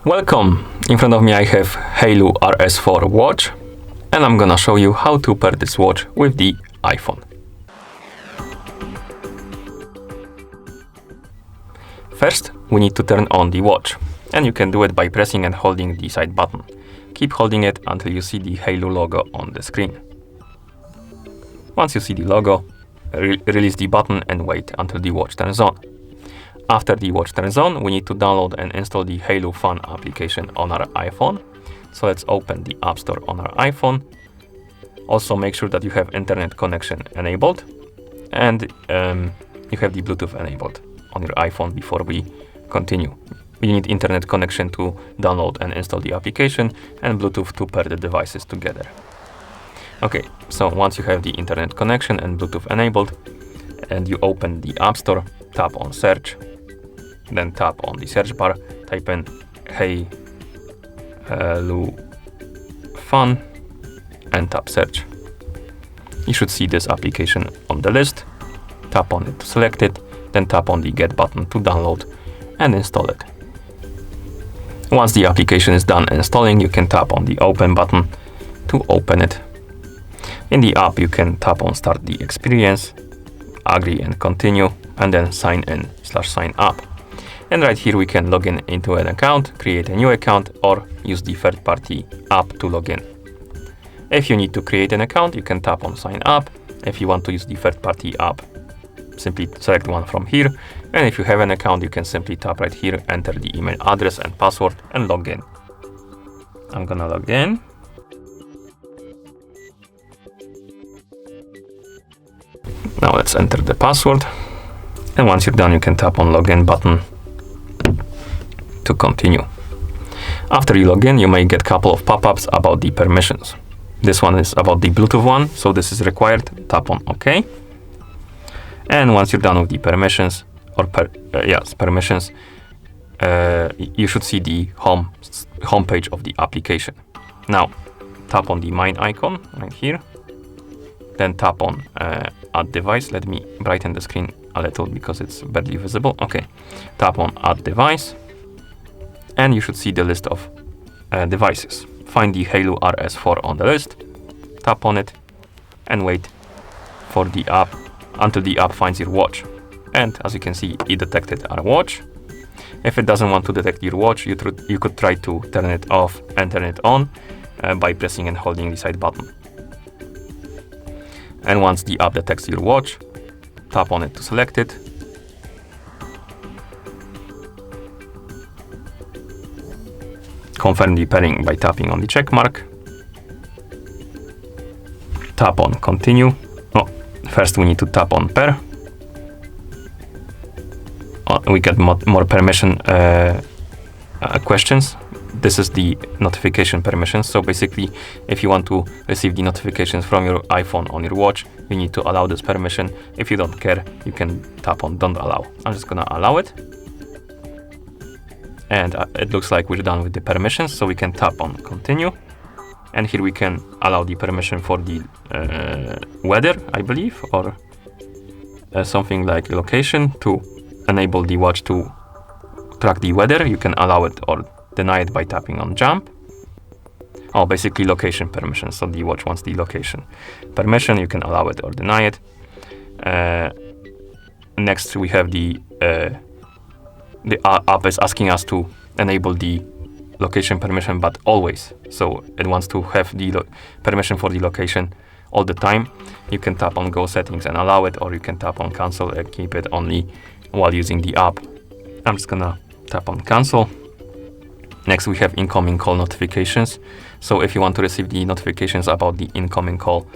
Welcome! In front of me I have Haylou RS4 watch, and I'm gonna show you how to pair this watch with the iPhone. First, we need to turn on the watch, and you can do it by pressing and holding the side button. Keep holding it until you see the Haylou logo on the screen. Once you see the logo, release the button and wait until the watch turns on. After the watch turns on, we need to download and install the Haylou Fun application on our iPhone. So let's open the App Store on our iPhone. Also make sure that you have internet connection enabled and you have the Bluetooth enabled on your iPhone before we continue. We need internet connection to download and install the application and Bluetooth to pair the devices together. Okay, so once you have the internet connection and Bluetooth enabled and you open the App Store, tap on Search. Then tap on the search bar, type in Haylou Fun and tap search. You should see this application on the list. Tap on it to select it, then tap on the Get button to download and install it. Once the application is done installing, you can tap on the Open button to open it. In the app, you can tap on Start the experience, agree and continue, and then sign in/sign up. And right here we can log in into an account, create a new account, or use the third-party app to log in. If you need to create an account, you can tap on sign up. If you want to use the third-party app, simply select one from here. And if you have an account, you can simply tap right here, enter the email address and password and log in. I'm gonna log in. Now let's enter the password. And once you're done, you can tap on login button to continue. After you log in, you may get a couple of pop-ups about the permissions. This one is about the Bluetooth one, so this is required. Tap on OK. And once you're done with the permissions, permissions, you should see the home page of the application. Now, tap on the Mine icon right here. Then tap on Add Device. Let me brighten the screen a little because it's barely visible. Okay, tap on Add Device. And you should see the list of devices. Find the Haylou RS4 on the list, tap on it, and wait for the app until the app finds your watch. And as you can see, it detected our watch. If it doesn't want to detect your watch, you could try to turn it off and turn it on by pressing and holding the side button. And once the app detects your watch, tap on it to select it. Confirm the pairing by tapping on the check mark. Tap on continue. Oh, first we need to tap on pair. We get more permission questions. This is the notification permissions. So basically, if you want to receive the notifications from your iPhone on your watch, you need to allow this permission. If you don't care, you can tap on don't allow. I'm just gonna allow it. And it looks like we're done with the permissions, so we can tap on continue. And here we can allow the permission for the weather, I believe, or something like location to enable the watch to track the weather. You can allow it or deny it by tapping on jump. Oh, basically location permission, so the watch wants the location permission. You can allow it or deny it. Next we have the app is asking us to enable the location permission, but always. So it wants to have the permission for the location all the time. You can tap on go settings and allow it, or you can tap on cancel and keep it only while using the app. I'm just gonna tap on cancel. Next we have incoming call notifications. So if you want to receive the notifications about the incoming call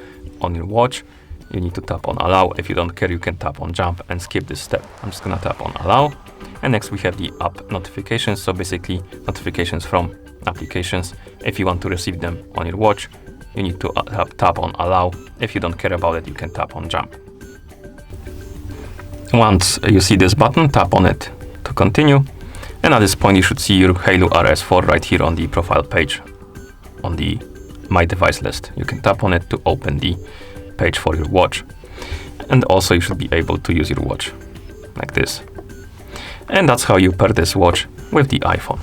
on your watch, you need to tap on allow. If you don't care, you can tap on jump and skip this step. I'm just gonna tap on allow. And next we have the app notifications. So basically notifications from applications. If you want to receive them on your watch, you need to tap on allow. If you don't care about it, you can tap on jump. Once you see this button, tap on it to continue. And at this point, you should see your Haylou RS4 right here on the profile page on the My Device list. You can tap on it to open the page for your watch. And also you should be able to use your watch like this. And that's how you pair this watch with the iPhone.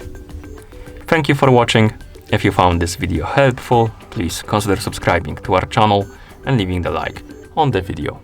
Thank you for watching. If you found this video helpful, please consider subscribing to our channel and leaving the like on the video.